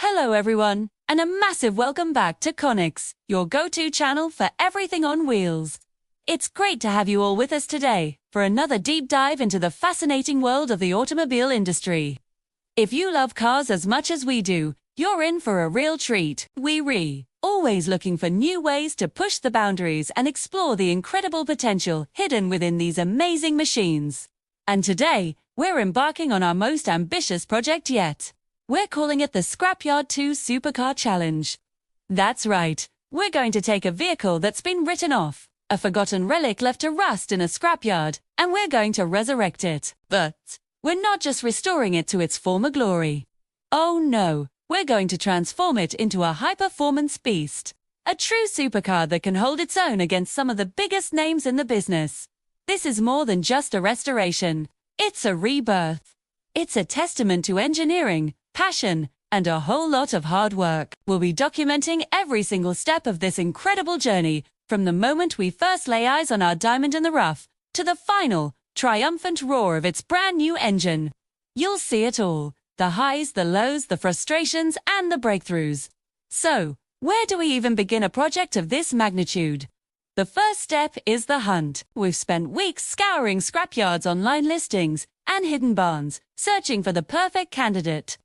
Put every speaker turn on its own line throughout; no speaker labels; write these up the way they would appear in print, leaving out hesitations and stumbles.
Hello everyone, and a massive welcome back to Conics, your go-to channel for everything on wheels. It's great to have you all with us today for another deep dive into the fascinating world of the automobile industry. If you love cars as much as we do, you're in for a real treat. We're always looking for new ways to push the boundaries and explore the incredible potential hidden within these amazing machines. And today, we're embarking on our most ambitious project yet. We're calling it the Scrapyard 2 Supercar Challenge. That's right, we're going to take a vehicle that's been written off, a forgotten relic left to rust in a scrapyard, and we're going to resurrect it. But we're not just restoring it to its former glory. Oh no, we're going to transform it into a high-performance beast. A true supercar that can hold its own against some of the biggest names in the business. This is more than just a restoration. It's a rebirth. It's a testament to engineering, passion, and a whole lot of hard work. We'll be documenting every single step of this incredible journey, from the moment we first lay eyes on our diamond in the rough, to the final, triumphant roar of its brand new engine. You'll see it all, the highs, the lows, the frustrations, and the breakthroughs. So, where do we even begin a project of this magnitude? The first step is the hunt. We've spent weeks scouring scrapyards, online listings, and hidden barns, searching for the perfect candidate.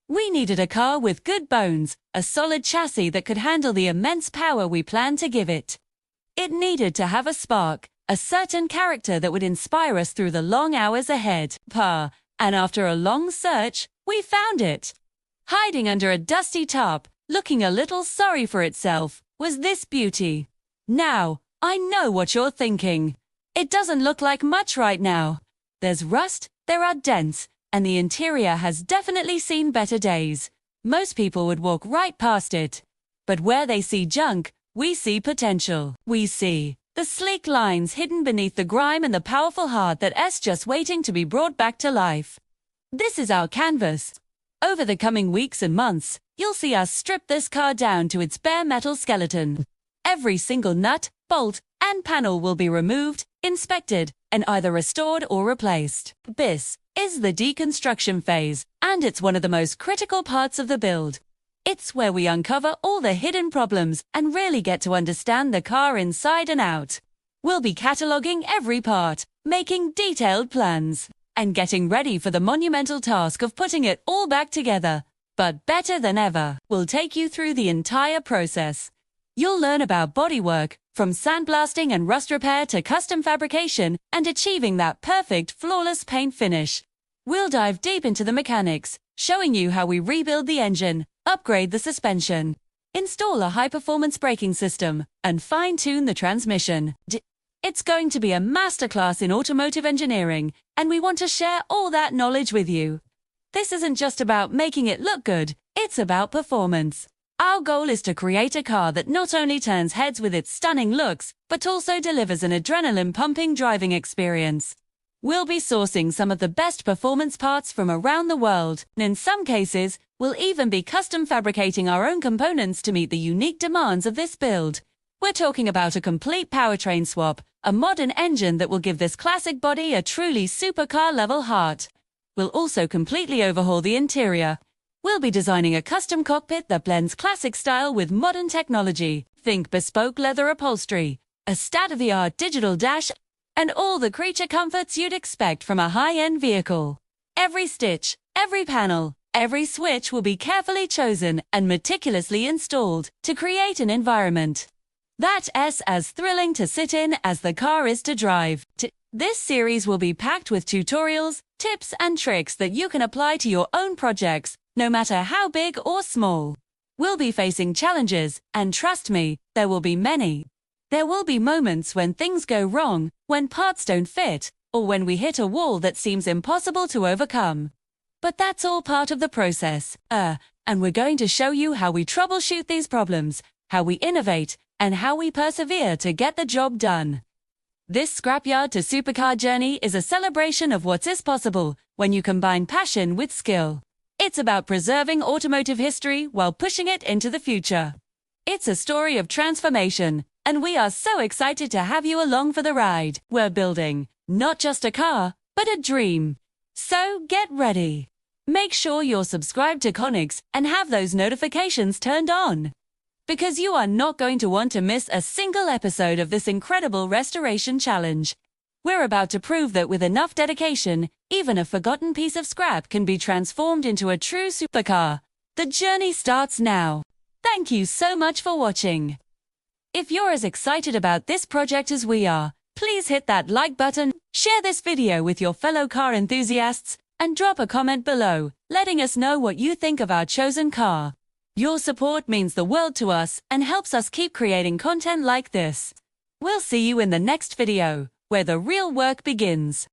We needed a car with good bones, a solid chassis that could handle the immense power we planned to give it. It needed to have a spark, a certain character that would inspire us through the long hours ahead. And after a long search, we found it. Hiding under a dusty tarp, looking a little sorry for itself, was this beauty. Now, I know what you're thinking. It doesn't look like much right now. There's rust, there are dents, and the interior has definitely seen better days. Most people would walk right past it. But where they see junk, we see potential. We see the sleek lines hidden beneath the grime and the powerful heart that's just waiting to be brought back to life. This is our canvas. Over the coming weeks and months, you'll see us strip this car down to its bare metal skeleton. Every single nut, bolt, and panel will be removed, inspected, and either restored or replaced. This is the deconstruction phase, and it's one of the most critical parts of the build. It's where we uncover all the hidden problems and really get to understand the car inside and out. We'll be cataloging every part, making detailed plans, and getting ready for the monumental task of putting it all back together. But better than ever, we'll take you through the entire process. You'll learn about bodywork, from sandblasting and rust repair to custom fabrication and achieving that perfect, flawless paint finish. We'll dive deep into the mechanics, showing you how we rebuild the engine, upgrade the suspension, install a high-performance braking system, and fine-tune the transmission. It's going to be a masterclass in automotive engineering, and we want to share all that knowledge with you. This isn't just about making it look good, it's about performance. Our goal is to create a car that not only turns heads with its stunning looks, but also delivers an adrenaline-pumping driving experience. We'll be sourcing some of the best performance parts from around the world, and in some cases, we'll even be custom fabricating our own components to meet the unique demands of this build. We're talking about a complete powertrain swap, a modern engine that will give this classic body a truly supercar-level heart. We'll also completely overhaul the interior. We'll be designing a custom cockpit that blends classic style with modern technology. Think bespoke leather upholstery, a state-of-the-art digital dash, and all the creature comforts you'd expect from a high-end vehicle. Every stitch, every panel, every switch will be carefully chosen and meticulously installed to create an environment that's as thrilling to sit in as the car is to drive. This series will be packed with tutorials, tips, and tricks that you can apply to your own projects, no matter how big or small. We'll be facing challenges, and trust me, there will be many. There will be moments when things go wrong, when parts don't fit, or when we hit a wall that seems impossible to overcome. But that's all part of the process. And we're going to show you how we troubleshoot these problems, how we innovate, and how we persevere to get the job done. This Scrapyard to Supercar journey is a celebration of what is possible when you combine passion with skill. It's about preserving automotive history while pushing it into the future. It's a story of transformation, and we are so excited to have you along for the ride. We're building not just a car, but a dream. So get ready. Make sure you're subscribed to Conics and have those notifications turned on, because you are not going to want to miss a single episode of this incredible restoration challenge. We're about to prove that with enough dedication, even a forgotten piece of scrap can be transformed into a true supercar. The journey starts now. Thank you so much for watching. If you're as excited about this project as we are, please hit that like button, share this video with your fellow car enthusiasts, and drop a comment below, letting us know what you think of our chosen car. Your support means the world to us and helps us keep creating content like this. We'll see you in the next video, where the real work begins.